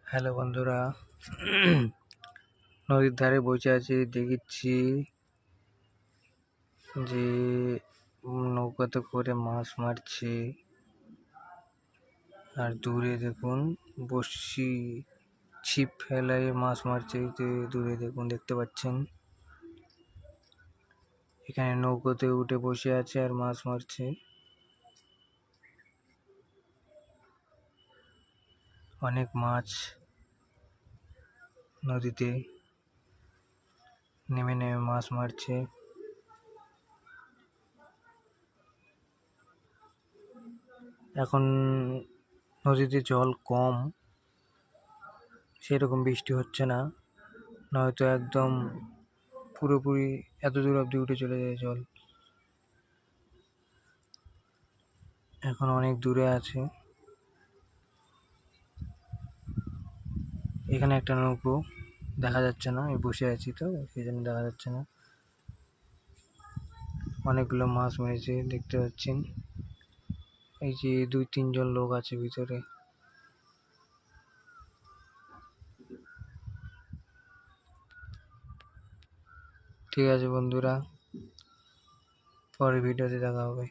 Hello বন্ধুরা, নদীর ধারে বসে আছি। দেখছি যে নৌকাতে করে মাছ মারছে। আর দূরে দেখুন বড়শি ছিপ ফেলায় মাছ মারছে। যে দূরে দেখুন, দেখতে পাচ্ছেন। এখানে নৌকাতে উঠে বসে আছে আর মাছ মারছে। অনেক মাছ নদীতে নেমে নেমে মাছ মারছে। এখন নদীতে জল কম, সেরকম বৃষ্টি হচ্ছে না, নয়তো একদম পুরোপুরি এত দূর অব্দি উঠে চলে যায় জল। এখন অনেক দূরে আছে। এখানে একটা নৌকো দেখা যাচ্ছে না, আমি বসে আছি তো সেই জন্য দেখা যাচ্ছে না। অনেকগুলো মাছ মেরেছে দেখতে পাচ্ছেন। এই যে 2-3 জন লোক আছে ভিতরে। ঠিক আছে বন্ধুরা, পরের ভিডিওতে দেখা হবে।